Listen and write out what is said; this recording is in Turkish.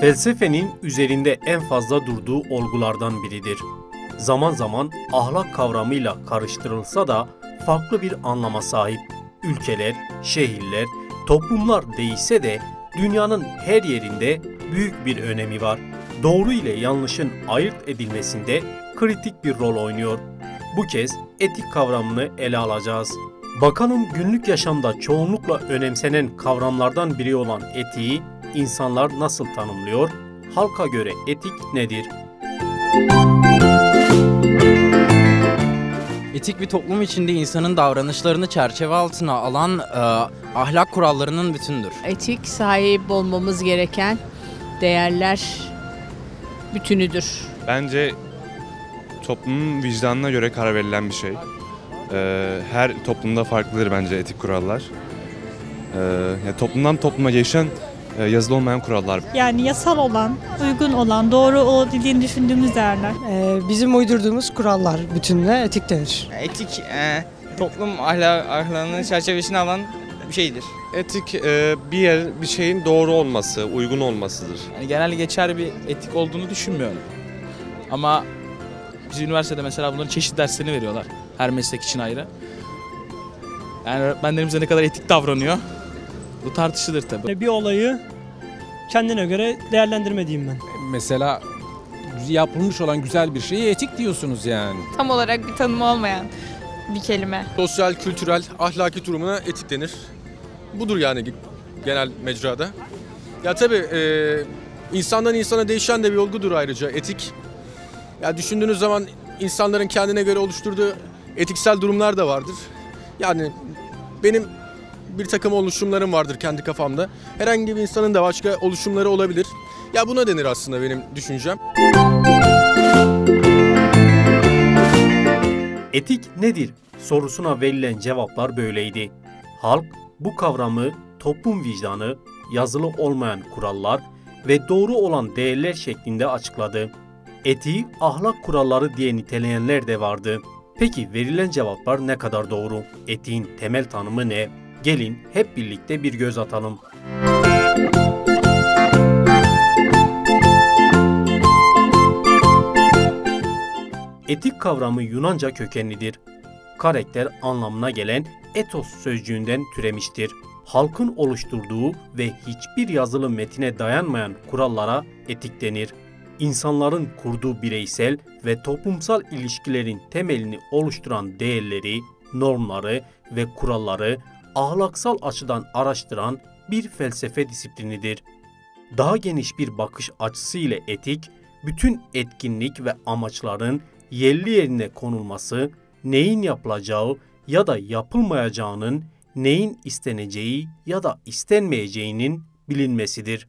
Felsefenin üzerinde en fazla durduğu olgulardan biridir. Zaman zaman ahlak kavramıyla karıştırılsa da farklı bir anlama sahip. Ülkeler, şehirler, toplumlar değişse de dünyanın her yerinde büyük bir önemi var. Doğru ile yanlışın ayırt edilmesinde kritik bir rol oynuyor. Bu kez etik kavramını ele alacağız. Bakalım günlük yaşamda çoğunlukla önemsenen kavramlardan biri olan etiği insanlar nasıl tanımlıyor? Halka göre etik nedir? Etik bir toplum içinde insanın davranışlarını çerçeve altına alan ahlak kurallarının bütünüdür. Etik sahip olmamız gereken değerler bütünüdür. Bence toplumun vicdanına göre karar verilen bir şey. Her toplumda farklıdır bence etik kurallar. Toplumdan topluma geçen yazılı olmayan kurallar. Yani yasal olan, uygun olan, doğru olduğunu düşündüğümüz değerler. Bizim uydurduğumuz kurallar bütününe etik denir. Etik toplum ahlakının çerçevesine alan bir şeydir. Etik bir şeyin doğru olması, uygun olmasıdır. Yani genel geçer bir etik olduğunu düşünmüyorum. Ama biz üniversitede mesela bunların çeşitli derslerini veriyorlar. Her meslek için ayrı. Yani öğretmenlerimize ne kadar etik davranıyor, bu tartışılır tabii. Bir olayı kendine göre değerlendirme diyeyim ben. Mesela yapılmış olan güzel bir şeyi etik diyorsunuz yani. Tam olarak bir tanımı olmayan bir kelime. Sosyal, kültürel, ahlaki durumuna etik denir. Budur yani genel mecrada. Ya tabii insandan insana değişen de bir olgudur ayrıca etik. Ya düşündüğünüz zaman insanların kendine göre oluşturduğu etiksel durumlar da vardır. Yani benim bir takım oluşumlarım vardır kendi kafamda. Herhangi bir insanın da başka oluşumları olabilir. Ya buna denir aslında benim düşüncem. Etik nedir sorusuna verilen cevaplar böyleydi. Halk bu kavramı toplum vicdanı, yazılı olmayan kurallar ve doğru olan değerler şeklinde açıkladı. Etiği ahlak kuralları diye niteleyenler de vardı. Peki verilen cevaplar ne kadar doğru? Etiğin temel tanımı ne? Gelin hep birlikte bir göz atalım. Etik kavramı Yunanca kökenlidir. Karakter anlamına gelen etos sözcüğünden türemiştir. Halkın oluşturduğu ve hiçbir yazılı metine dayanmayan kurallara etik denir. İnsanların kurduğu bireysel ve toplumsal ilişkilerin temelini oluşturan değerleri, normları ve kuralları ahlaksal açıdan araştıran bir felsefe disiplinidir. Daha geniş bir bakış açısı ile etik, bütün etkinlik ve amaçların yerli yerine konulması, neyin yapılacağı ya da yapılmayacağının, neyin isteneceği ya da istenmeyeceğinin bilinmesidir.